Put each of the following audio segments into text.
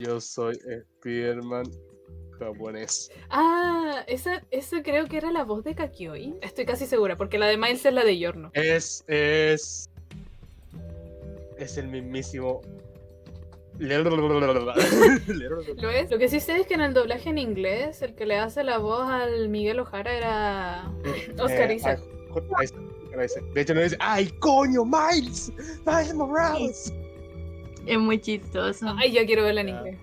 Yo soy Spiderman japonés. Ah, esa creo que era la voz de Kakioi. Estoy casi segura, porque la de Miles es la de Yorno. Es el mismísimo. ¿Lo es? Lo que sí sé es que en el doblaje en inglés, el que le hace la voz al Miguel Ojara era Oscar Isaac. De hecho, no dice, ¡ay, coño, Miles! ¡Miles Morales! Es muy chistoso. Ay, ya quiero verla en inglés.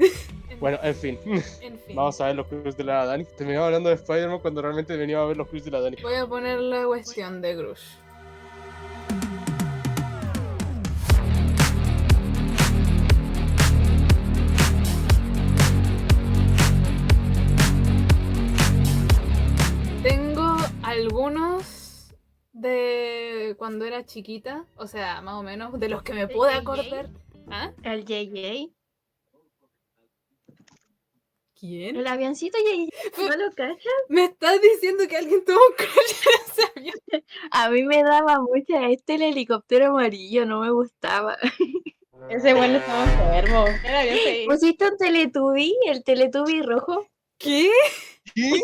Bueno, en fin. En fin. Vamos a ver los clubs de la Dani. Terminamos hablando de Spider-Man cuando realmente venía a ver los clubs de la Dani. Voy a poner la cuestión de Grush. Tengo algunos de cuando era chiquita, o sea, más o menos, de los que me puedo acordar. ¿Ah? El JJ. ¿Quién? El avioncito JJ. ¿No lo cachas? ¿Me estás diciendo que alguien tuvo un crush en ese avión? A mí me daba mucha el helicóptero amarillo, no me gustaba. Ese bueno estaba enfermo. Era bien feliz. ¿Pusiste un Teletubby? ¿El Teletubby rojo? ¿Qué? ¿Qué?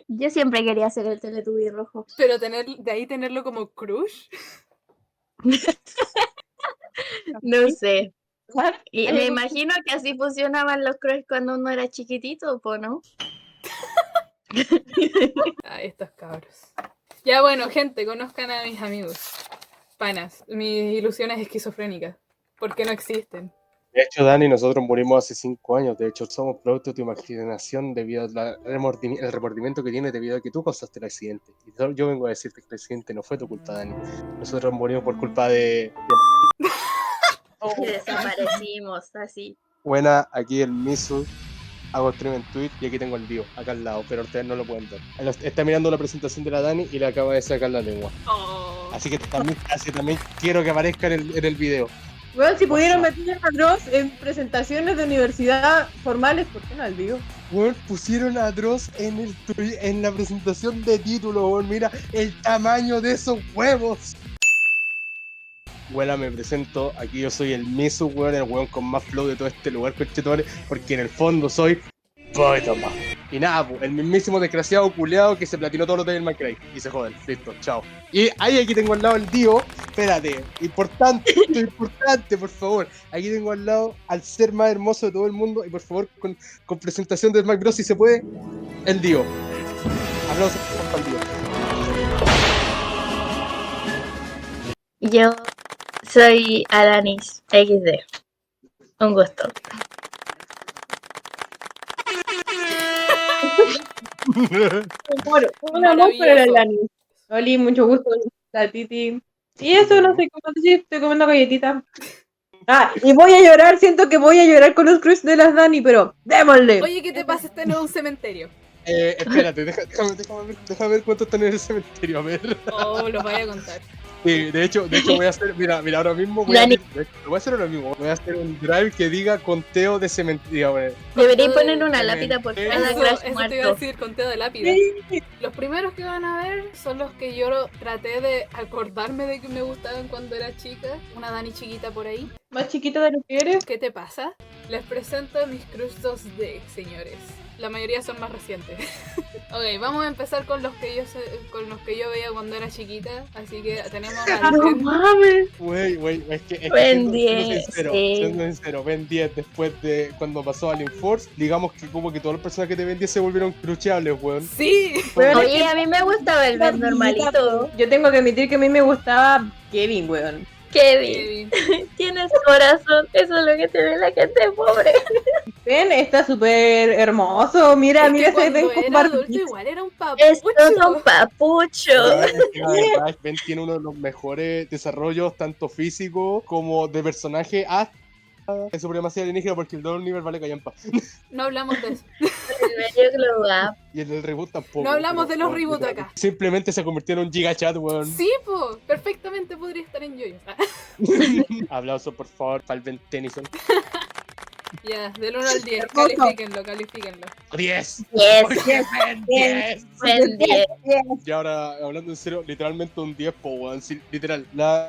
Yo siempre quería ser el Teletubby rojo. Pero de ahí tenerlo como crush. No sé. Y me imagino que así funcionaban los crush cuando uno era chiquitito, ¿o no? Ay, estos cabros. Ya bueno, gente, conozcan a mis amigos. Panas, mis ilusiones esquizofrénicas. Porque no existen. De hecho, Dani, nosotros morimos hace 5 años. De hecho, somos producto de tu imaginación debido al el remordimiento que tienes debido a que tú causaste el accidente. Y yo vengo a decirte que el accidente no fue tu culpa, Dani. Nosotros morimos por culpa de... Y desaparecimos, así. Buena, aquí el Misu. Hago stream en Twitch y aquí tengo el Dio, acá al lado, pero ustedes no lo pueden ver. Está mirando la presentación de la Dani y le acaba de sacar la lengua. Oh. Así que también quiero que aparezca en el video. Bueno, si pudieron meter a Dross en presentaciones de universidad formales, ¿por qué no al vivo? Bueno, pusieron a Dross en la presentación de título, bueno, mira el tamaño de esos huevos. Bueno, me presento, aquí yo soy el Misu, weón, el weón con más flow de todo este lugar, conchetumare, porque en el fondo soy Spider-Man. Y nada, pues, el mismísimo desgraciado culeado que se platinó todos los Devil May Cry. Y se joden, listo, chao. Y ahí aquí tengo al lado el Dio, espérate, importante, por favor. Aquí tengo al lado al ser más hermoso de todo el mundo, y por favor, con presentación de Smash Bros. Si se puede, el Dio. Aplausos para el Dio. Yo soy Alanis XD. Un gusto. Un amor por el Alanis. Oli, mucho gusto, la Titi. Y eso, no sé cómo decir, estoy comiendo galletita. Ah, y voy a llorar, siento que voy a llorar con los crush de las Dani, pero démosle. Oye, ¿qué te pasa? Este no es un cementerio. Espérate, déjame ver cuánto están en el cementerio, a ver. Oh, los voy a contar. Sí, de hecho voy a hacer, mira, ahora mismo voy a hacer ahora mismo, voy a hacer un drive que diga conteo de cementerio, güey. Debería poner una lápida por cada crush Eso te iba a muerto. decir, conteo de lápidas. Los primeros que van a ver son los que yo traté de acordarme de que me gustaban cuando era chica. Una Dani chiquita por ahí. Más chiquita de lo que eres. ¿Qué te pasa? Les presento mis crush 2D, señores. La mayoría son más recientes. Ok, vamos a empezar con los que yo veía cuando era chiquita. Así que tenemos a No mames. Güey, es que Ben siendo 10, sí. sincero, Ben 10 después de cuando pasó Alien Force, digamos que como que todos los personajes de Ben 10 se volvieron cruchables, weón. Sí. Bueno, Oye, a mí me gustaba el Ben normalito. Yo tengo que admitir que a mí me gustaba Kevin, weón. Kevin, tienes corazón. Eso es lo que te ve la gente pobre. Ben está súper hermoso. Mira, Es mira que ese Ben cuando con era adulto barbita. igual era un Esto papucho. son papuchos. La verdad, Ben tiene uno de los mejores desarrollos, tanto físico como de personaje, hasta en supremacía alienígena, porque el Dolor Nivel vale callampa. No hablamos de eso. El medio global. Y el del reboot tampoco. No hablamos de los pero, reboots acá. Simplemente se convirtió en un gigachat, weón. Sí, po. Perfectamente podría estar en Yoyos. Aplauso, por favor, para el Ben Tennyson. Ya, del 1 al 10, Hermoso. califíquenlo. 10. 10. Porque ven 10. En 10. Y ahora, hablando en serio, literalmente un 10, po, weón. Sí, literal.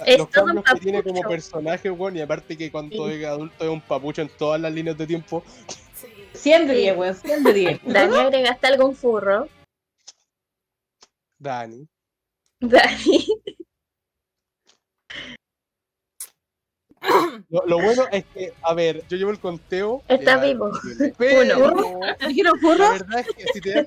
Es Los todo un cambios que tiene como papucho. personaje, weón. Y aparte que cuando Sí. es adulto es un papucho en todas las líneas de tiempo. Sí. 100 de 10, weón, 100 de 10. Dani, ¿agregaste algún furro? Dani. Dani. Lo bueno es que, a ver, yo llevo el conteo. Está ya, vivo. Pero, ¿Dijeron la furro? verdad es que si te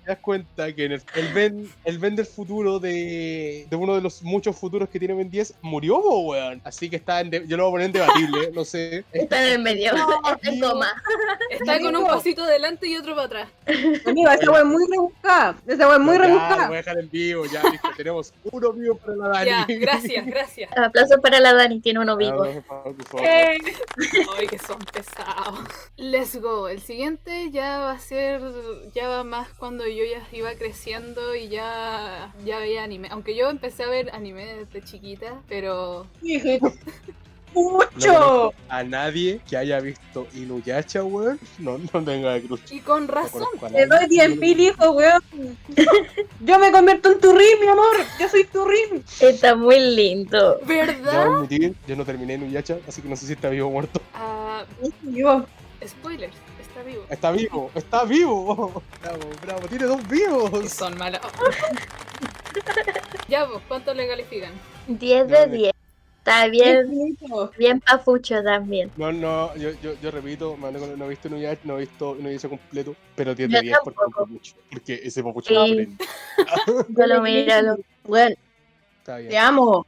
das cuenta que en el Ben del futuro de uno de los muchos futuros que tiene Ben 10 murió, po, weón. Así que está yo lo voy a poner en debatible, no sé. Está en el medio. Está en vivo. coma. Está con un pasito adelante y otro para atrás. Amigo, esa weón es muy rebuscada. Esa weón es muy Ya, lo rebuscada. voy a dejar en vivo, ya, listo. Tenemos uno vivo para la Dani. Ya, gracias. Aplausos para la Dani, tiene uno vivo. Por favor. Ay, que son pesados. Let's go. El siguiente ya va más cuando yo ya iba creciendo y ya veía anime. Aunque yo empecé a ver anime desde chiquita, pero Dije, No ¡mucho! conozco a nadie que haya visto Inuyasha, weón. No tenga de cruz. y con No razón. conozco a Te nadie. doy 10.000 hijos, weón. Yo me convierto en tu rim, mi amor. Yo soy tu rim. Está muy lindo. Debo ¿Verdad? admitir, yo no terminé Inuyasha, así que no sé si está vivo o muerto. Ah, Yo. spoilers, está vivo. Está vivo, está vivo. Bravo, tiene 2 Que vivos. son malos. Ya, pues, ¿cuánto le califican? 10 de 10. Está bien, bien pafucho también. No, yo repito, no he visto Inuyasha completo, pero 10 Yo de 10 porque es un tampoco. papucho. Porque ese papucho Sí. no aprende. Solo míralo. Weón, Está te bien. amo.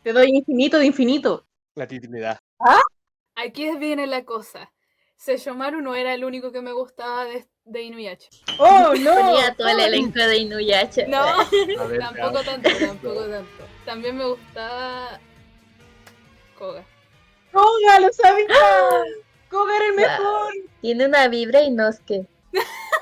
Te doy infinito de infinito. La titilidad. Aquí viene la cosa. Seishomaru no era el único que me gustaba de Inuyasha. ¡Oh, no! Ponía todo el elenco de Inuyasha. No, A ver, tampoco veamos. tanto. También me gustaba Koga. ¡Koga, lo sabía! ¡Koga era el mejor! Tiene una vibra Inosuke.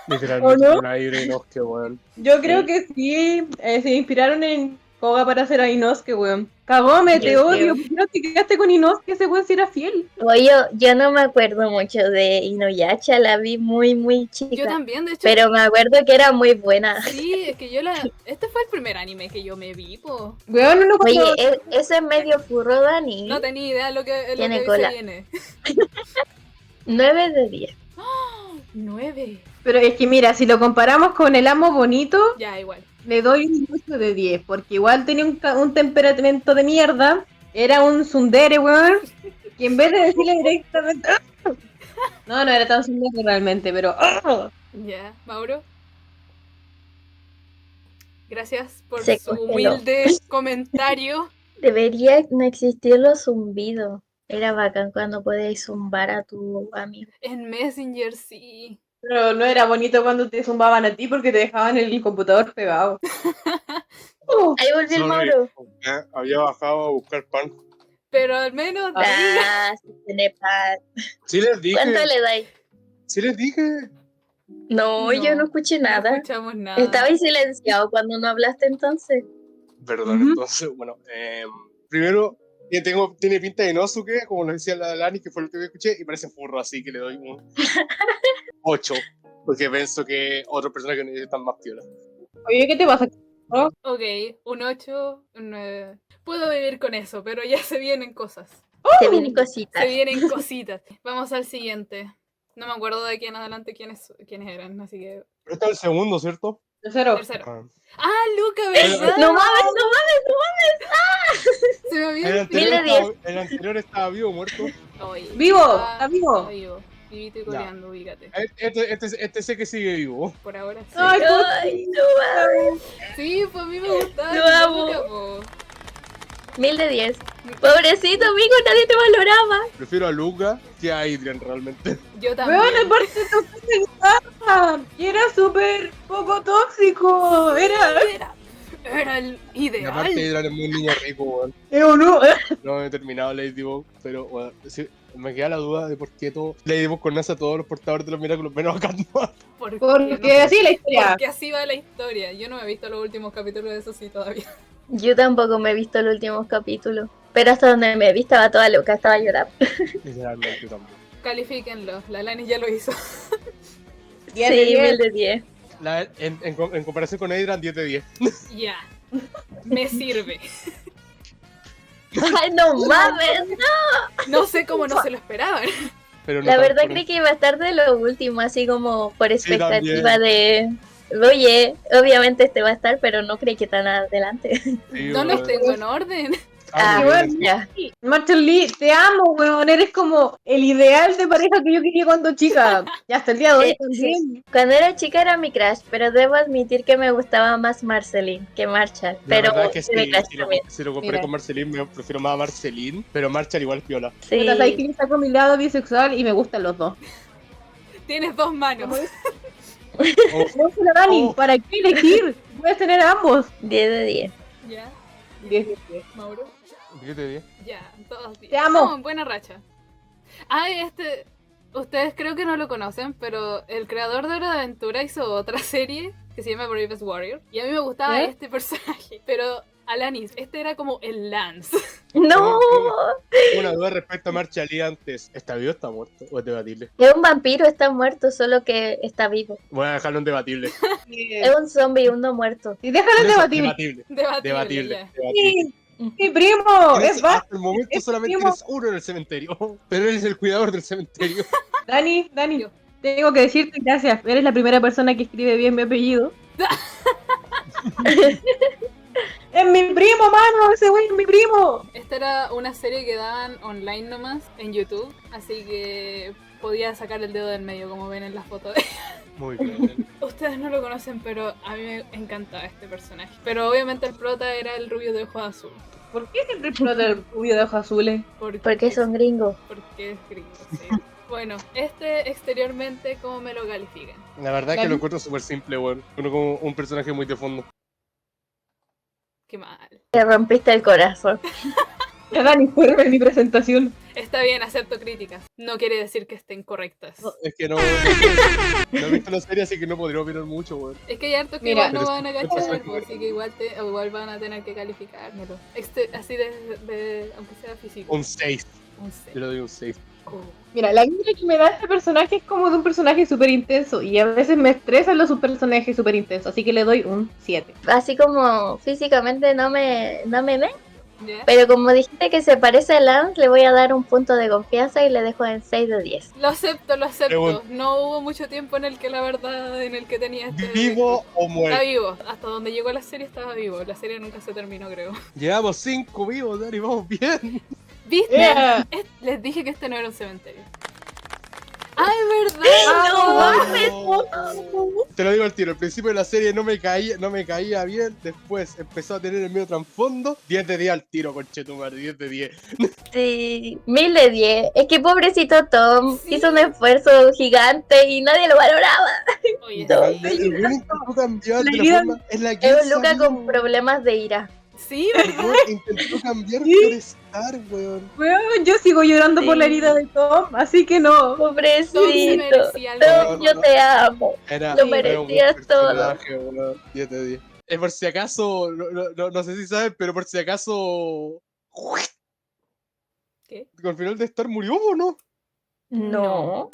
Literalmente ¿O no? una Hydra y no, que weón. Yo creo que sí, se inspiraron en Koga para hacer a Inosuke, weón. Kagome, te Yo odio. creo. ¿Por qué no te quedaste con Inosuke? Ese weón sí era fiel. Oye, yo no me acuerdo mucho de Inuyasha, la vi muy Yo chica. también, de hecho. Pero me acuerdo que era muy buena. Sí, es que este fue el primer anime que yo me vi, po. Weón, uno Oye, cuando... ese es medio furro, Dani. No tenía idea lo que Tiene se cola. viene. 9 de 10. 9. Pero es que mira, si lo comparamos con el amo bonito, Ya, igual. le doy un 8 de 10, porque igual tenía un temperamento de mierda, era un tsundere, weón, y en vez de decirle directamente... No era tan tsundere realmente, pero... Ya, Mauro. Gracias por Se su congeló. humilde comentario. Debería no existir los zumbidos. Era bacán cuando podías zumbar a tu amigo. En Messenger, sí. Pero no era bonito cuando te zumbaban a ti porque te dejaban el computador pegado. Ahí volvió el Mauro. Había bajado a buscar pan. Pero al menos Ah, sí tiene pan. Sí les dije. ¿Cuánto le dais? Sí les dije. No, yo no escuché no nada. escuchamos nada. Estaba silenciado cuando no hablaste entonces. Perdón, Ujú. entonces, bueno. Primero, tiene pinta de Inosuke, como lo decía la Lani, que fue lo que escuché, y parece furro, así que le doy un 8. Porque pienso que otros personajes no están más piola. Oye, ¿qué te pasa? Ok, un 8, un 9. Puedo vivir con eso, pero ya se vienen cosas. Se vienen cositas. Se vienen cositas. Vamos al siguiente. No me acuerdo de aquí en adelante quiénes eran, así que... Pero este es el segundo, ¿cierto? Tercero. Tercero. Ah. ¡Ah, Luca, verdad! No mames. Se me había El anterior, 1000 de 10. el anterior estaba vivo o muerto. Oye, Vivo, ah, está vivo. Está vivo. Vivito y coleando, ubícate. Este sé que sigue vivo. Por ahora sí. Ay, Ay, no mames. Sí, pues a mí me gustaba. Lo el amo. Luca, po. 1000 de 10. Pobrecito amigo, nadie te valoraba. Prefiero a Luca que a Adrian realmente. Yo también. Weón, aparte tocó la guitarra y era súper poco tóxico. Era el Y aparte ideal. Adrian es muy niño rico, weón. ¿O no? No he terminado Ladybug, pero bueno, sí, me queda la duda de por qué Ladybug conoce a todos los portadores de los Miraculous, menos a Catman. Porque, Porque así es la historia. porque así va la historia. Yo no me he visto los últimos capítulos de eso sí todavía. Yo tampoco me he visto los últimos capítulos. Pero hasta donde me vi estaba toda loca, estaba llorando. Literalmente también. Califíquenlo, la Lani ya lo hizo. 10 Sí, de 10. 1000 de 10. En comparación con Adrian, 10 de 10. Ya, me sirve. Ay, no mames. No sé cómo no se lo esperaban. Pero no La verdad tanto, creí que iba a estar de lo último, así como por Sí, expectativa también. de, oye, obviamente este va a estar, pero no creí que tan adelante. Sí, No los weón. tengo en orden. Ah, muy bueno. bien. ya. Marshall Lee, te amo, weón. Eres como el ideal de pareja que yo quería cuando chica. Y hasta el día de hoy también. Cuando era chica era mi crush, pero debo admitir que me gustaba más Marceline que Marshall. La Pero verdad es que es mi sí, crush si también. lo comparé Mira. con Marceline, me prefiero más a Marceline, pero Marshall igual es piola. Sí. Puta, sabes que yo saco mi lado bisexual y me gustan los dos. Tienes dos manos. Oh, No se la Dani, Oh. ¿para qué elegir? Puedes tener ambos. 10 de 10. Ya, 10 de 10. Mauro. 10 de 10. Ya, todos 10. Te amo. Estamos en buena racha. Ay, ustedes creo que no lo conocen, pero el creador de Hora de Aventura hizo otra serie que se llama Bravest Warrior. Y a mí me gustaba ¿Eh? este personaje. Pero, Alanis, este era como el Lance. No, Tengo una duda respecto a Marshall Lee antes. ¿Está vivo o está muerto? ¿O es debatible? es un vampiro, está muerto, solo que está vivo. Voy a dejarlo en debatible. Es un zombie, un no muerto. Y déjalo Por eso, debatir. debatible. Debatible, ya. Debatible. Mi primo, Tienes- es va. hasta el momento es solamente primo. eres uno en el cementerio, pero eres el cuidador del cementerio. Dani, Yo. tengo que decirte gracias. Eres la primera persona que escribe bien mi apellido. Es mi primo, mano. Ese güey es mi primo. Esta era una serie que daban online nomás en YouTube. Así que podía sacar el dedo del medio, como ven en la foto de Muy bien. Ustedes no lo conocen, pero a mí me encantaba este personaje. Pero obviamente el prota era el rubio de ojos azul. ¿Por qué siempre explota el rubio de ojos azules? Porque son gringos. Porque es gringo, sí. Bueno, este exteriormente, ¿cómo me lo califican? La verdad es que Dani. lo encuentro súper simple, weón. Uno como un personaje muy de fondo. Qué mal. Te rompiste el corazón. Ya, Dani, fue mi presentación. Está bien, acepto críticas. No quiere decir que estén correctas. Es que no he visto la serie, así que no podría opinar mucho, weón. Es que hay hartos que Mira, igual no pero van a es- cachar, es- pues, así que igual van a tener que calificármelo. Así aunque sea físico. Un 6. Un Yo 6. le doy un 6. Mira, la vibra que me da este personaje es como de un personaje súper intenso. Y a veces me estresan los personajes súper intensos. Así que le doy un 7. Así como físicamente no me ven, ¿Ya? pero como dijiste que se parece a Lance, le voy a dar un punto de confianza y le dejo en 6 de 10. Lo acepto, lo acepto. Pregunta. No hubo mucho tiempo en el que la verdad, en el que tenía este... ¿Vivo o Está muerto? vivo. Hasta donde llegó la serie estaba vivo. La serie nunca se terminó, creo. Llevamos 5 vivos, Dani, vamos bien. ¿Viste? Yeah. Les dije que este no era un cementerio. ¡Ay, verdad! Te lo digo al tiro, al principio de la serie no me caía bien, después empezó a tener el medio trasfondo, 10 de 10 al tiro, conchetumare, 10 de 10. Sí, 1000 de 10. Es que pobrecito Tom Sí. hizo un esfuerzo gigante y nadie lo valoraba. Oye, No. sí. El weón intentó cambiar de La la vida- forma en la que Es él un Luca sabía, con weón. problemas de ira. Sí, El ¿verdad? weón intentó cambiar Sí. por estar, weón. Weón, yo sigo llorando por la Sí. herida de Tom, así que no. Tom se Pobrecito. merecía algo Tom, mejor. yo te amo. Era, Lo era un buen merecías todo. personaje, weón, 10 de 10. Por si acaso, no sé si saben, pero por si acaso... ¿Qué? ¿Con final de Star murió o no? No.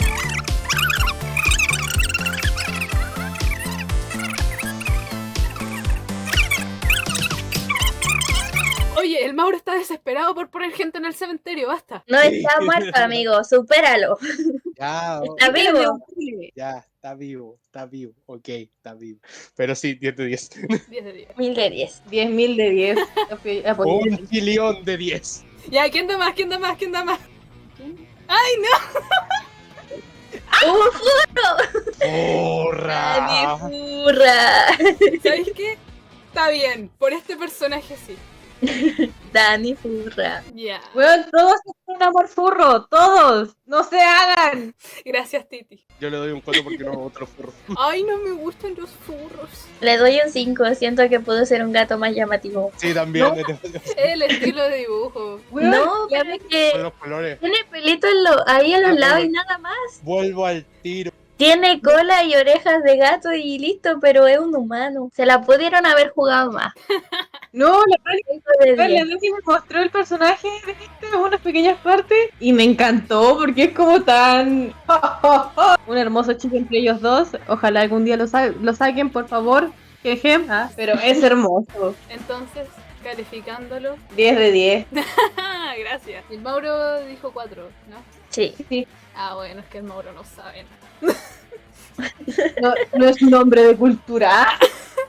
Oye, el Mauro está desesperado por poner gente en el cementerio, basta. No está muerto, amigo. Supéralo. Ya, Está vivo. ya, está vivo, ok, está vivo. Pero sí, 10 de 10. 10 de 10. 1000 de 10. 10.000 de 10. Apoyé. Un chilión de 10. Ya, ¿quién da más? ¿Quién da más? ¿Quién da más? ¡Ay, no! ¡Uf! ¡Porra! ¡Mi furra! ¿Sabéis qué? Está bien, por este personaje sí. Dani furra. Ya. Weón, todos son un amor furro, todos. No se hagan. Gracias, Titi. Yo le doy un 4 porque no me gusta los furros. Ay, no me gustan los furros. Le doy un 5. Siento que pudo ser un gato más llamativo. Sí, también. No. El estilo de dibujo. Weón, No, ya ves Con que los colores. tiene pelito ahí a los lados y nada más. Vuelvo al tiro. Tiene cola y orejas de gato y listo, pero es un humano. Se la pudieron haber jugado más. No, la verdad de la 10. Lucy me mostró el personaje de este, unas pequeñas partes y me encantó porque es como tan un hermoso chico entre ellos dos. Ojalá algún día lo saquen, por favor. Jeje. Pero es hermoso. Entonces, calificándolo. 10 de 10. Gracias. Y el Mauro dijo 4, ¿no? Sí. Sí, Ah, bueno, es que el Mauro no sabe. no es un hombre de cultura.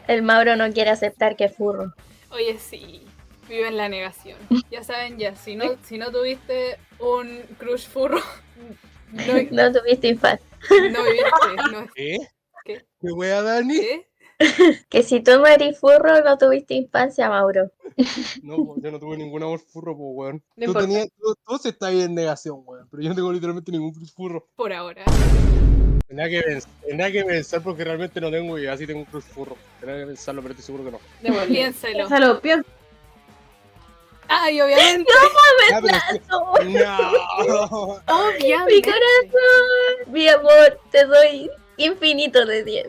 El Mauro no quiere aceptar que es furro. Oye, sí, vive en la negación. Ya saben, ya, si no tuviste un crush furro, no, No tuviste infancia. no viviste. No, ¿Qué? ¿Qué? ¿Qué wea, Dani? ¿Qué? Que si tú no eres furro, no tuviste infancia, Mauro. No, po, yo no tuve ningún amor furro, pues, weón. No importa. Tú sí estás ahí en negación, weón. Pero yo no tengo literalmente ningún crush furro. Por ahora. Tendrá que pensar porque realmente no tengo idea si tengo un crush furro. Tendrá que pensarlo, pero estoy seguro que no. Démosle. Piénselo. Piénsalo. Ay, obviamente. Ah, pero es que- No. Obviamente. Mi corazón, mi amor, te doy infinito de 10.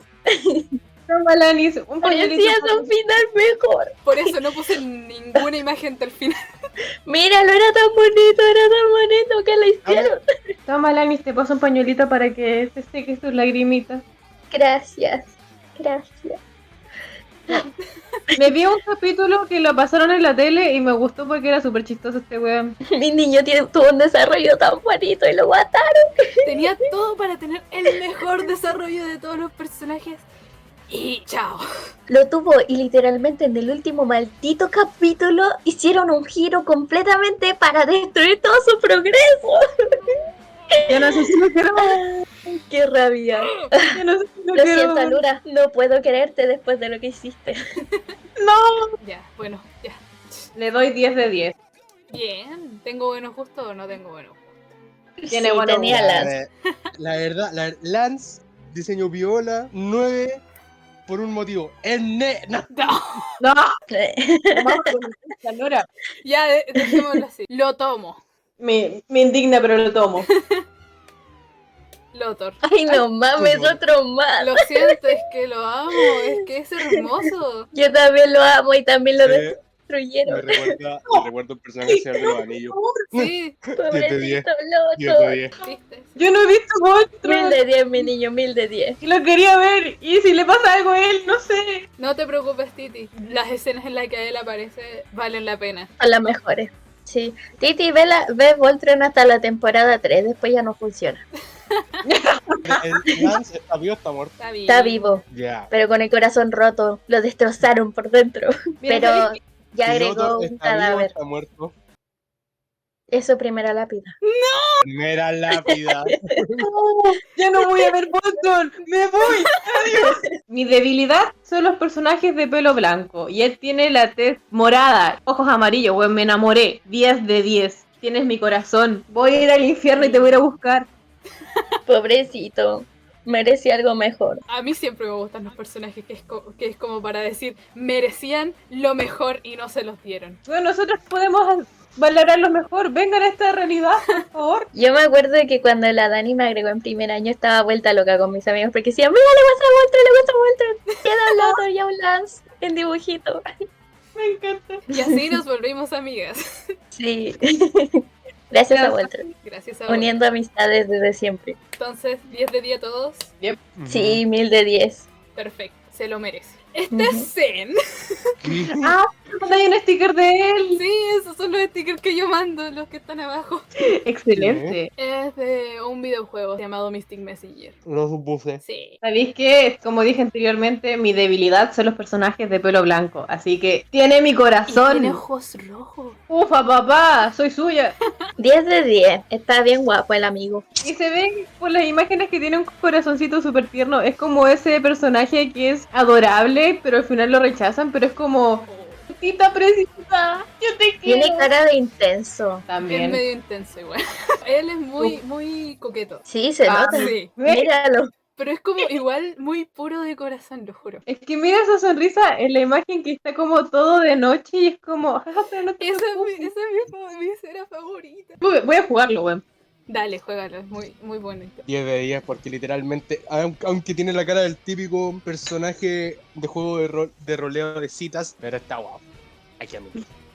Toma, Lanis, un pañuelito. Parecías un final mejor. Por eso no puse ninguna imagen del final. Míralo, era tan bonito que le hicieron. Toma, Lanis, te paso un pañuelito para que te seques tus lagrimitas. Gracias, gracias. Me vi un capítulo que lo pasaron en la tele y me gustó porque era súper chistoso este weón. Mi niño tuvo un desarrollo tan bonito y lo mataron. Tenía todo para tener el mejor desarrollo de todos los personajes. Y chao. Lo tuvo y literalmente en el último maldito capítulo hicieron un giro completamente para destruir todo su progreso. Ya no sé si lo quiero. ¡Qué rabia! Ya no sé si lo Lo quiero. siento, Alura, no puedo quererte después de lo que hiciste. No. Ya, bueno, ya. Le doy 10 de 10. Bien. ¿Tengo buenos gustos o no tengo buenos gustos? Tiene Sí, buenos tenía gustos. las. La verdad, Lance, diseño viola, 9 por un motivo. No. No. Vamos con esta Nora. Ya, dejémoslo así. Lo tomo. Me indigna, pero lo tomo. Lotor. Ay, no mames, otro más. Lo siento, es que lo amo. Es que es hermoso. Yo también lo amo y también lo Me destruyeron. recuerda un personaje Señor de los Anillos. Sí, 10 de 10. Pobrecito 10 Loto. de 10. viste. Yo no he visto 1000 monstruos. de 10, mi niño, 1000 de 10. Y lo quería ver. Y si le pasa algo a él, no sé. No te preocupes, Titi. Las escenas en las que él aparece valen la pena. Son las mejores. Sí. Titi, ve Voltron hasta la temporada 3, después ya no funciona. El Lance está vivo, está muerto. Está bien. Está vivo, Ya. pero con el corazón roto. Lo destrozaron por dentro. Mira, Pero ¿sabes ya agregó Lothar un está vivo, cadáver. está muerto. Es su primera lápida. Primera lápida. Ya no voy a ver Boston, me voy, adiós. Mi debilidad son los personajes de pelo blanco y él tiene la tez morada, ojos amarillos, weón, me enamoré, 10 de 10. Tienes mi corazón, voy a ir al infierno y te voy a ir a buscar. Pobrecito. Merece algo mejor. A mí siempre me gustan los personajes que es como para decir merecían lo mejor y no se los dieron. Bueno, nosotros podemos valorarlo mejor, vengan a esta realidad, por favor. Yo me acuerdo que cuando la Dani me agregó en primer año estaba vuelta loca con mis amigos porque decían, mira, le gusta Voltron. Queda un Lothar y a un Lance en dibujito. Me encanta. Y así nos volvimos amigas. Sí. Gracias a Voltron. Gracias a Uniendo amistades desde siempre. Entonces, 10 de 10 a todos. Sí, 1000 de 10. Perfecto, se lo merece. Este es Zen. Ah, hay un sticker de él. Sí, esos son los stickers que yo mando, los que están abajo. Excelente. Es de un videojuego llamado Mystic Messenger. Lo supuse. Sí. ¿Sabéis qué? Como dije anteriormente, mi debilidad son los personajes de pelo blanco, así que tiene mi Y corazón. tiene ojos rojos. Ufa, papá, soy suya. 10 de 10. Está bien guapo el amigo. Y se ven por las imágenes que tiene un corazoncito súper tierno. Es como ese personaje que es adorable, pero al final lo rechazan. Pero es como, tita preciosa, yo te quiero. Tiene cara de intenso. Es También. medio intenso igual. Él es muy coqueto. Sí, se Ah, nota. Sí. Míralo. Pero es como igual muy puro de corazón, lo juro. Es que mira esa sonrisa en la imagen que está como todo de noche y es como, pero no te Esa preocupes. es mi escena favorita. Voy a jugarlo, weón. Dale, juégalo, es muy bonito. 10 de 10 porque literalmente, aunque tiene la cara del típico personaje de juego de roleo de citas, pero está guapo. Aquí a mí.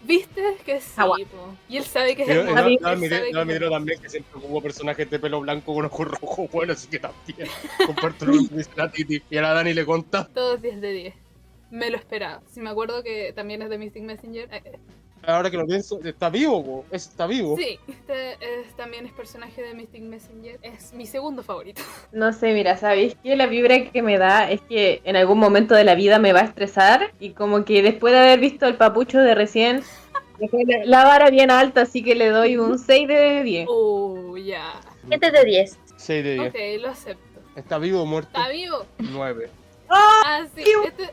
¿Viste que sí, Agua. po? Y él sabe que es Yo el mono. mí- Él sabe que es el admiro mono. también que siempre hubo personajes de pelo blanco con ojos rojos, bueno, así que también comparto lo que dice la Titi. Y a la Dani le conta. Todos 10 de 10. Me lo esperaba. Si me acuerdo que también es de Mystic Messenger. Ahora que lo pienso, está vivo, po. Está vivo. Sí, también es personaje de Mystic Messenger. Es mi segundo favorito. No sé, mira, ¿sabéis qué? La vibra que me da es que en algún momento de la vida me va a estresar y como que después de haber visto el papucho de recién, dejé la vara bien alta, así que le doy un 6 de 10. Ya. 7 de 10. 6 de 10. Ok, lo acepto. ¿Está vivo o muerto? ¿Está vivo? 9. Ah, sí. ¡Qué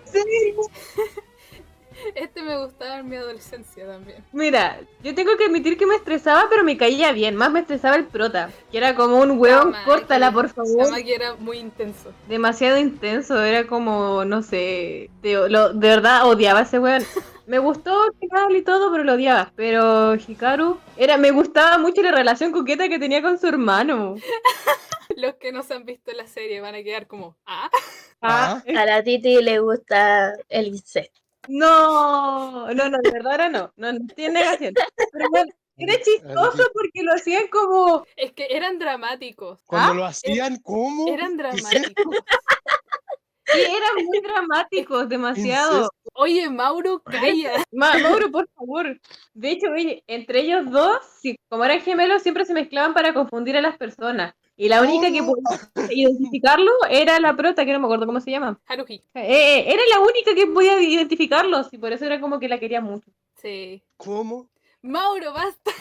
Este me gustaba en mi adolescencia también. Mira, yo tengo que admitir que me estresaba, pero me caía bien. Más me estresaba el prota, que era como un hueón, Tamaki. córtala, por favor. Tamaki era muy intenso. Demasiado intenso, era como, no sé, de verdad odiaba a ese weón. Me gustó el final y todo, pero lo odiaba. Pero Hikaru, me gustaba mucho la relación coqueta que tenía con su hermano. Los que no se han visto la serie van a quedar como, ¿ah? Ah. A la Titi le gusta el incesto. No, de verdad ahora no tiene negación. Pero bueno, era chistoso porque lo hacían como, Es que eran dramáticos. Cuando ¿Ah? lo hacían, ¿cómo? Eran ¿Qué es dramáticos. sí, eran muy dramáticos, demasiado. Incesto. Oye, Mauro, calla. Mauro, por favor. De hecho, oye, entre ellos dos, sí, como eran gemelos, siempre se mezclaban para confundir a las personas. Y la única que podía identificarlo era la prota, que no me acuerdo cómo se llama. Haruhi. Era la única que podía identificarlos y por eso era como que la quería mucho. Sí. ¿Cómo? Mauro, basta.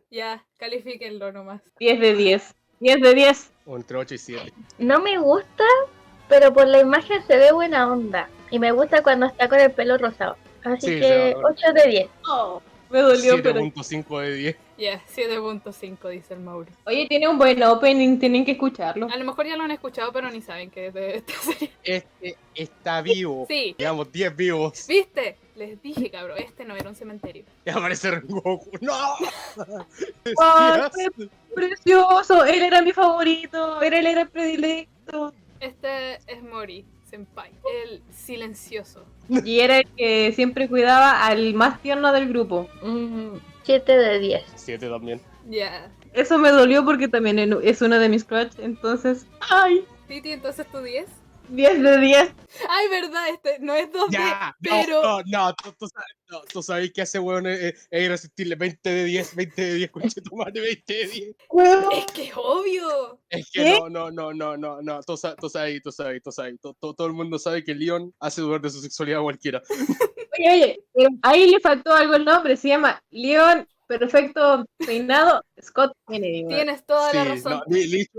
Ya, califíquenlo nomás. 10 de 10. 10 de 10. O entre 8 y 7. No me gusta, pero por la imagen se ve buena onda. Y me gusta cuando está con el pelo rosado. Así Sí, que se va a 8 de 10. Oh, me dolió, pero... 7.5 de 10. Ya, 7.5 dice el Mauro. Oye, tiene un buen opening, tienen que escucharlo. A lo mejor ya lo han escuchado, pero ni saben que es de esta serie. Este está vivo. Sí. Digamos, 10 vivos. ¿Viste? Les dije, cabrón, este no era un cementerio. Y aparece Rengoku. ¡No! ¡Ah, Decías. qué precioso! Él era mi favorito, él era el predilecto. Este es Mori, Senpai. El silencioso. Y era el que siempre cuidaba al más tierno del grupo. 7 de 10. 7 también. Ya. Eso me dolió porque también es uno de mis crush, entonces... ¡Ay! Titi, entonces tú 10. 10 de 10. Ay, verdad, este no es 2D, Ya, pero... tú sabes que hace weón es irresistible. 20 de 10, 20 de 10, conche tu madre, 20 de 10. Es que es obvio. Es que ¿Qué? no. Tú sabes. Todo el mundo sabe que Leon hace dudar de su sexualidad a cualquiera. Oye, pero ahí le faltó algo el nombre, se llama Leon Perfecto Peinado Scott Kennedy. weón. Tienes toda la Sí, razón. no,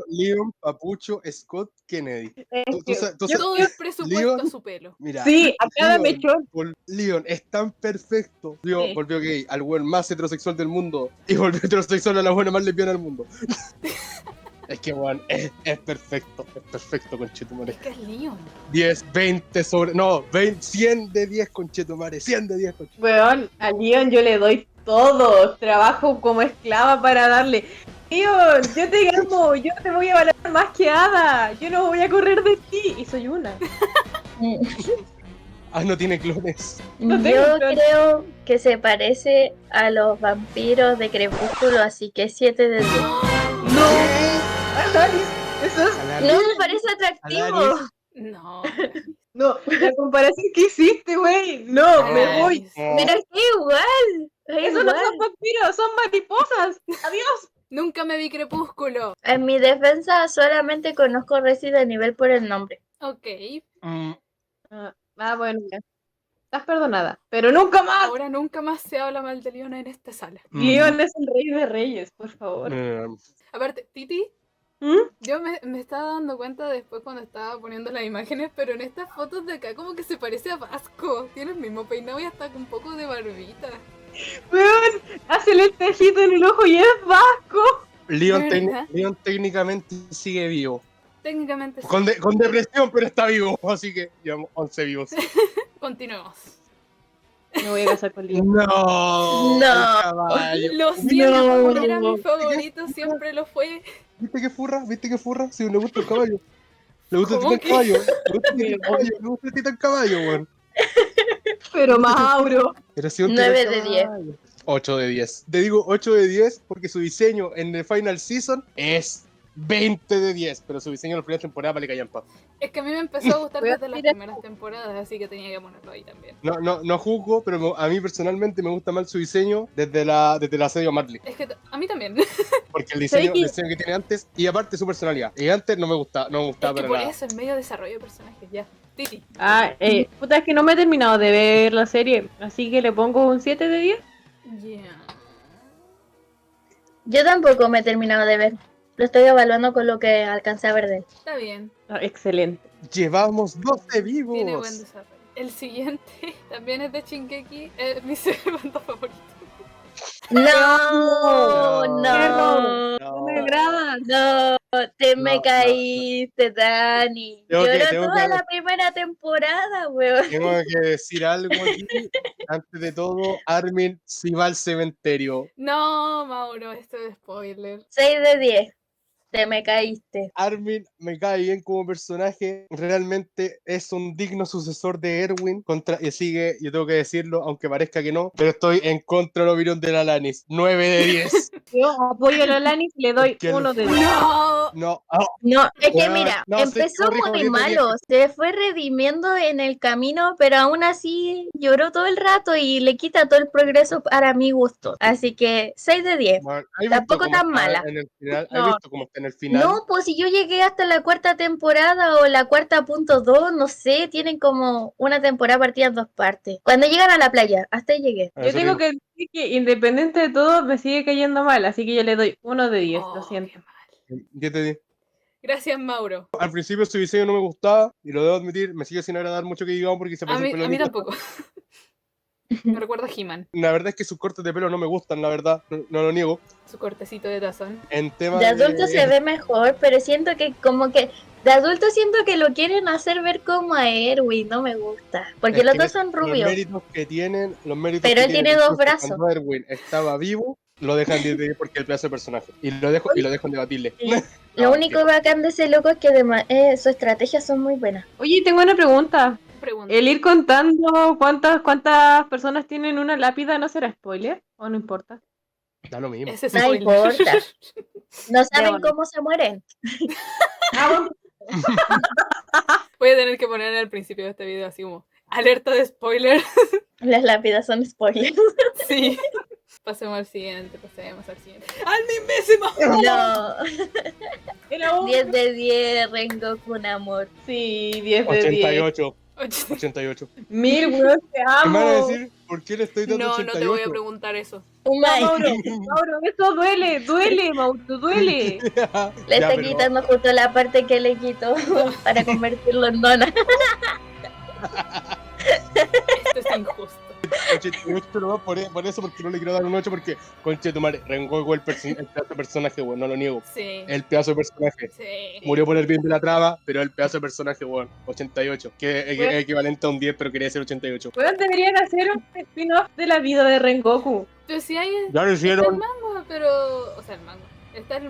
Leon, Papucho, Scott, Kennedy. Es que Todo el presupuesto Leon- a su pelo. Mira, sí, a cada Leon, mechón. Leon es tan perfecto. Sí. Volvió gay al weón más heterosexual del mundo y volvió heterosexual a la buena más lesbiana del mundo. Es que weón, es perfecto, conchetumare. Es que es Leon. 10, 20 sobre. No, 20, 100 de 10, conchetumare. 100 de 10, conchetumare. Weón, a Leon yo le doy todo. Trabajo como esclava para darle. Leon, yo te amo, yo te voy a valorar más que Ada. Yo no voy a correr de ti. Y soy una. Ah, no tiene clones. No tengo Yo plan. creo que se parece a los vampiros de Crepúsculo, así que 7 de 10. No. Alanis, eso es. No me parece atractivo. Alanis. No. No, la comparación que hiciste, güey. No, me voy. Alanis. Pero es que igual. Es Esos no igual. son vampiros, son mariposas. Adiós. Nunca me vi Crepúsculo. En mi defensa solamente conozco Resident Evil por el nombre. Ok. Mm, Bueno, ya. Estás perdonada. Pero nunca más. Ahora nunca más se habla mal de Leon en esta sala. Leon es el rey de reyes, por favor. Aparte, Titi, ¿Mm? yo me estaba dando cuenta después cuando estaba poniendo las imágenes, pero en estas fotos de acá como que se parece a Vasco. Tiene el mismo peinado y hasta con un poco de barbita. Weón, hazle el tejito en el ojo y es vasco. Leon, ¿Verdad? Leon técnicamente sigue vivo. Técnicamente sí. Con depresión, pero está vivo. Así que llevamos 11 vivos. Continuemos. Me voy a casar con Leon. No. No. el caballo. Lo siento, No. era mi favorito, siempre lo fue. ¿Viste qué furra? Si le gusta el caballo. Le gusta el ¿Cómo titán caballo. Le gusta el titán caballo, weón. Pero Mauro. Pero si un 9 primer de 10. caballo. 8 de 10. Te digo 8 de 10 porque su diseño en el Final Season es 20 de 10, pero su diseño en la primera temporada vale callampa. Es que a mí me empezó a gustar Voy a desde las tirar- primeras temporadas, así que tenía que ponerlo ahí también. No juzgo, pero a mí personalmente me gusta más su diseño desde la serie Marley. Es que a mí también. Porque el ¿Sabes qué? diseño que tiene antes, y aparte su personalidad. Y antes no me gustaba Es que para por nada. eso, en medio de desarrollo de personajes, ya. Titi. Puta, es que no me he terminado de ver la serie, así que le pongo un 7 de 10. Ya. Yo tampoco me he terminado de ver. Lo estoy evaluando con lo que alcancé a ver de él. Está bien. Excelente. Llevamos 12 Tiene buen vivos. desarrollo. El siguiente también es de Shingeki. Es mi segundo favorito. No, No. no, No me agrada. no, te me No, caíste, Dani. Tengo que- Lloró tengo toda que- la primera temporada, weón. Tengo que decir algo aquí. Antes de todo, Armin sí va al cementerio. No, Mauro, esto es spoiler. 6 de 10, te me caíste. Armin me cae bien como personaje, realmente es un digno sucesor de Erwin, y sigue, yo tengo que decirlo, aunque parezca que no, pero estoy en contra de la opinión de la Lanis, 9 de 10. Yo apoyo a la Lanis y le doy Es que 1 de 10. No. No, No, es que Weón, mira, no, sí, empezó corrijo, muy 10 de 10. malo, se fue redimiendo en el camino, pero aún así lloró todo el rato y le quita todo el progreso para mi gusto. Así que 6 de 10. Bueno, ¿has visto Tampoco cómo tan está mala. en el final? ¿Has No. visto cómo está en el final? No, pues si yo llegué hasta la cuarta temporada o la cuarta punto 2, no sé, tienen como una temporada partida en dos partes. Cuando llegan a la playa, hasta ahí llegué. A Yo eso tengo digo. que decir que independiente de todo me sigue cayendo mal, así que yo le doy 1 de 10, Oh, lo siento. qué mal. ¿Qué te di? Gracias, Mauro. Al principio su diseño no me gustaba, y lo debo admitir, me sigue sin agradar mucho que digamos porque se A parece el mí, pelo a mí negro. tampoco. Me recuerda a He-Man, La verdad es que sus cortes de pelo no me gustan, la verdad, no lo niego. su cortecito de tazón. En tema De adulto se ve mejor, pero siento que como que de adulto siento que lo quieren hacer ver como a Erwin, no me gusta. Porque Es los que dos son Los rubios. méritos que tienen, Pero él tiene dos incluso brazos. Cuando Erwin estaba vivo, lo dejan de ir porque el pedazo de personaje. Y lo dejo debatible. Lo Ah, único bacán de ese loco es que sus estrategias son muy buenas. Oye, tengo una pregunta. Pregunta. ¿El ir contando cuántas personas tienen una lápida no será spoiler? ¿O no importa? Da lo mismo. Ese es No spoiler. importa. No saben Démosle. cómo se mueren. Voy a tener que poner al principio de este video así como alerta de spoiler. Las lápidas son spoilers. Sí. Pasemos al siguiente. ¡Al mismísimo! No. Era un... 10 de 10, Rengoku un amor. Sí, 10 de 10. 88. Oye, 88. Mil, weón, te ¿Qué me van a amo. decir? ¿Por qué le estoy dando no, 88? no te voy a preguntar eso. Umay. Mauro, esto duele, Mauro, duele. Le Ya, está pero- quitando justo la parte que le quitó para convertirlo en dona. Esto es injusto. 88 lo va por eso, porque no le quiero dar un 8, porque, conche tu madre, Rengoku el pedazo de personaje, weón, no lo niego. Sí. El pedazo de personaje. Sí. Murió por el bien de la trama, pero el pedazo de personaje, weón, 88. Que es Bueno. equivalente a un 10, pero quería decir 88. Weón, deberían hacer un spin-off de la vida de Rengoku. Pero si hay Ya lo está el hicieron. manga, pero. O sea, el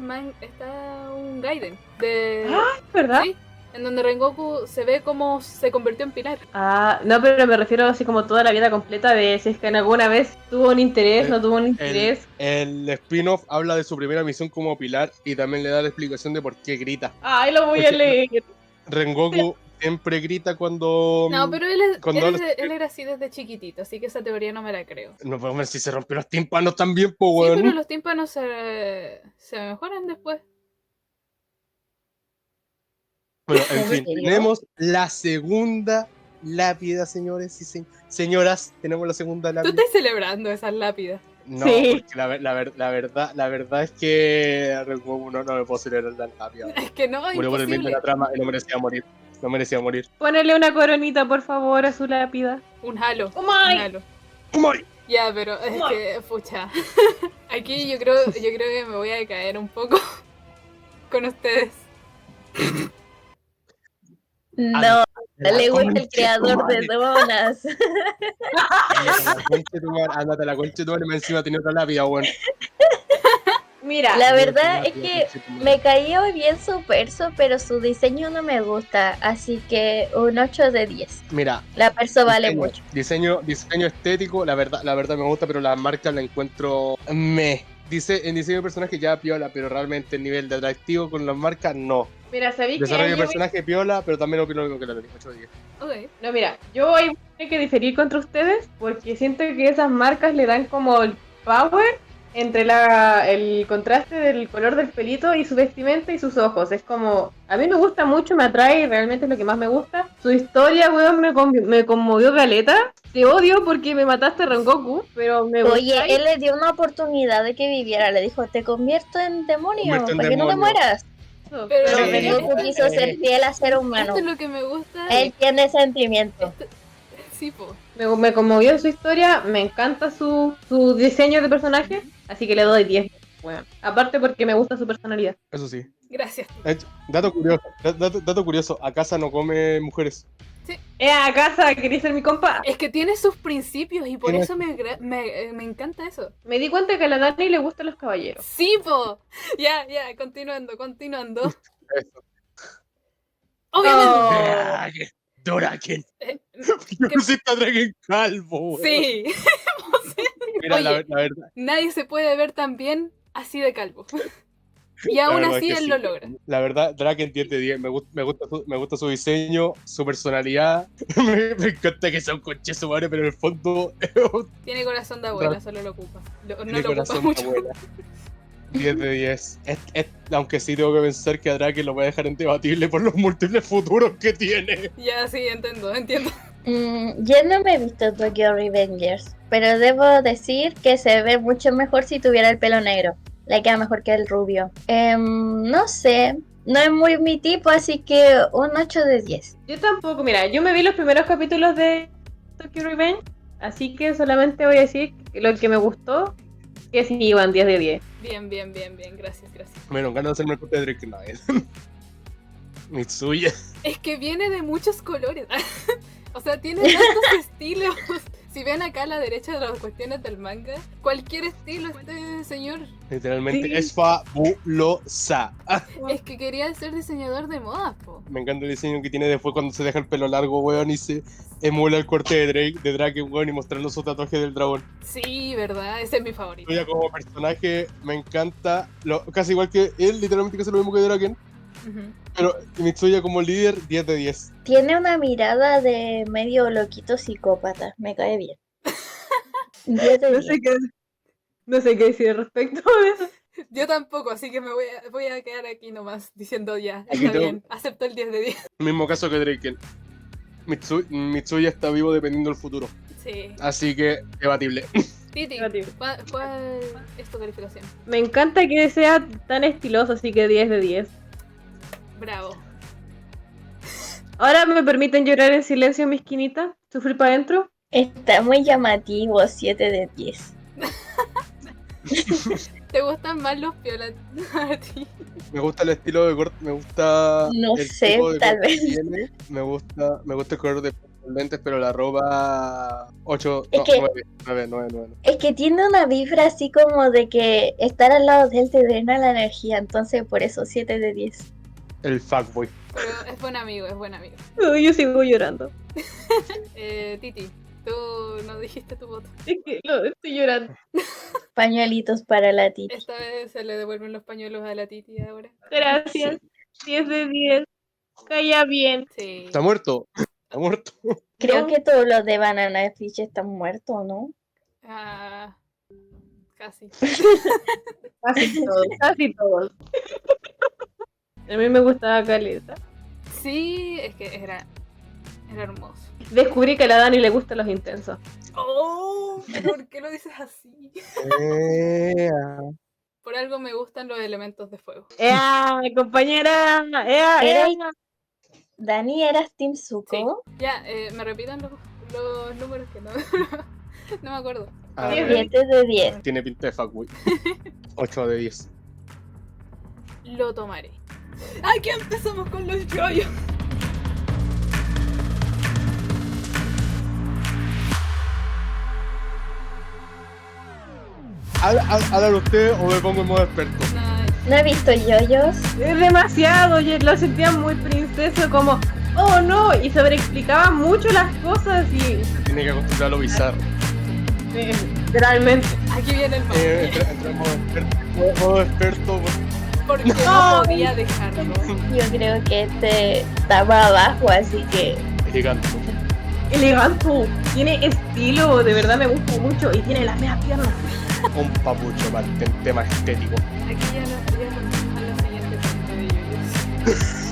manga. Está un Gaiden. De. ¿Verdad? Sí. En donde Rengoku se ve como se convirtió en pilar. Ah, no, pero me refiero así como toda la vida completa de si es que en alguna vez tuvo un interés, no tuvo un interés. El spin-off habla de su primera misión como pilar y también le da la explicación de por qué grita. Ay, lo voy a leer. Rengoku siempre grita cuando... No, pero cuando él era así desde chiquitito, así que esa teoría no me la creo. No podemos ver si se rompió los tímpanos también, po, Sí, weón. pero los tímpanos se mejoran después. Bueno, en ¿En fin, serio? tenemos la segunda lápida, señores y señoras. Tenemos la segunda Tú lápida. estás celebrando esas lápidas. No, Sí. porque la verdad es que a Rengoku no me puedo celebrar la lápida. Es que no, Murió por el bien de imposible. la trama y no merecía morir. No merecía morir. Ponele una coronita, por favor, a su lápida. Un halo. Oh my. Un halo. ¡Umay! Ya, pero es No. que, pucha. Aquí yo creo que me voy a decaer un poco con ustedes. No, le gusta el creador de donas. Ándate a la concha de tu madre, más encima tenía otra lápida, weón. Mira, La verdad es que me cayó bien su perso, pero su diseño no me gusta, así que un 8 de 10. Mira, La perso vale mucho. diseño estético, la verdad me gusta, pero las marcas la encuentro Dice, en diseño de personaje ya piola, pero realmente el nivel de atractivo con las marcas no. mira, ¿sabéis que Desarrollo de yo personaje piola, pero también opino lo mismo que la Dani, 8 de 10. Ok. No, mira, yo ahí voy a tener que diferir contra ustedes porque siento que esas marcas le dan como el power entre el contraste del color del pelito y su vestimenta y sus ojos. Es como, a mí me gusta mucho, me atrae, realmente es lo que más me gusta. Su historia, weón, me conmovió caleta. Te odio porque me mataste a Rengoku, pero me gusta. Oye, él le dio una oportunidad de que viviera. Le dijo, te convierto en demonio, Convierto en para que no te demonio. mueras. Pero Pero Sí. Rengoku quiso ser fiel a ser humano. Esto es lo que me gusta. Él tiene sentimientos. Sí, po. Me conmovió su historia, me encanta su diseño de personaje, así que le doy 10. Bueno, aparte porque me gusta su personalidad. Eso sí. Gracias. Dato curioso, Akasa no come mujeres. A casa, ¿querés ser mi compa? Es que tiene sus principios y por Tiene- eso me encanta eso. Me di cuenta que a la Dani le gustan los caballeros. Sí, po. Ya, continuando. Eso. Obviamente. Draken. Eh, Yo no soy tan Draken calvo, weón. sí. Mira, Oye. la verdad. Nadie se puede ver tan bien así de calvo. Y La aún verdad así es que él sí. lo logra. La verdad, Draken 10 de 10. Me gusta su diseño, su personalidad. Me encanta que sea un conche su madre, pero en el fondo Tiene corazón de abuela, solo lo ocupa. No tiene lo ocupa corazón de mucho. abuela. 10 de 10. Aunque sí tengo que pensar que a Draken lo voy a dejar indebatible por los múltiples futuros que tiene. Ya, sí, entiendo. Yo no me he visto Tokyo Revengers, pero debo decir que se ve mucho mejor si tuviera el pelo negro. Le queda mejor que el rubio. No sé, no es muy mi tipo, así que un 8 de 10. Yo tampoco, mira, yo me vi los primeros capítulos de Tokyo Revenge, así que solamente voy a decir lo que me gustó, que sí iban 10 de 10. Bien. Gracias. Bueno, ganas de hacerme el copia de Draken Knight. Mitsuya. Es que viene de muchos colores. O sea, tiene tantos estilos. Si ven acá a la derecha de las cuestiones del manga, cualquier estilo este señor. Literalmente Sí. es fabulosa. Es que quería ser diseñador de moda, po. Me encanta el diseño que tiene después cuando se deja el pelo largo, weón, y se emula el corte de Draken, weón, y mostrando su tatuaje del dragón. Sí, verdad, ese es mi favorito. Ella como personaje me encanta, casi igual que él, literalmente que hace lo mismo que Draken, Ujú. pero Mitsuya como líder, 10 de 10. Tiene una mirada de medio loquito psicópata, me cae bien. 10 de 10. No sé qué decir al respecto de eso. Yo tampoco, así que me voy a quedar aquí nomás diciendo ya, Aquí está tengo- bien, acepto el 10 de 10. Mismo caso que Draken. Mitsuya está vivo dependiendo del futuro, Sí. así que debatible. Titi, Negativo. ¿cuál es tu calificación? Me encanta que sea tan estiloso, así que 10 de 10. Bravo. Ahora me permiten llorar en silencio, mi esquinita, sufrir para adentro. Está muy llamativo, 7 de 10. ¿Te gustan más los piolas a ti? Me gusta el estilo de corte, me gusta No el sé, tipo de tal corte vez. que tiene, me gusta el color de los lentes, pero la ropa 8, Es no, que- 9. Es que tiene una vibra así como de que estar al lado de él te drena la energía, entonces por eso 7 de 10. El fuckboy. Pero es buen amigo. Uy, yo sigo llorando. Titi, tú no dijiste tu voto. Es que estoy llorando. Pañuelitos para la Titi. Esta vez se le devuelven los pañuelos a la Titi ahora. Gracias. 10 de 10. Calla bien. Sí. Está muerto. Está muerto. Creo No. que todos los de Banana Fish están muertos, ¿no? Ah, casi. Casi todos. Casi todos. A mí me gustaba caleta. Sí, es que era hermoso. Descubrí que a la Dani le gustan los intensos. Oh, ¿por qué lo dices así? Por algo me gustan los elementos de fuego. ¡Ea, compañera! ¡Ea, ea! Era- Dani, ¿eras Team Zuko? Ya, me repitan los números que no, no me acuerdo. A Diez ver, 7 de 10. tiene pinta de fuckboy. 8 de 10. Lo tomaré. Aquí empezamos con los yoyos. ¿Hablan ustedes o me pongo en modo experto? No, No he visto yoyos. Es demasiado, yo lo sentía muy princeso, como, oh no, y sobreexplicaba mucho las cosas y Tiene que acostumbrar a lo bizarro. literalmente. aquí viene el mal. Entra en modo experto. Porque no No. podía dejarlo. Yo creo que este está más abajo, así que Elegante. Elegante, tiene estilo, de verdad me gusta mucho y tiene las medias piernas. Un papucho para el tema estético. Aquí ya nos pasamos a la siguiente parte de yoyos.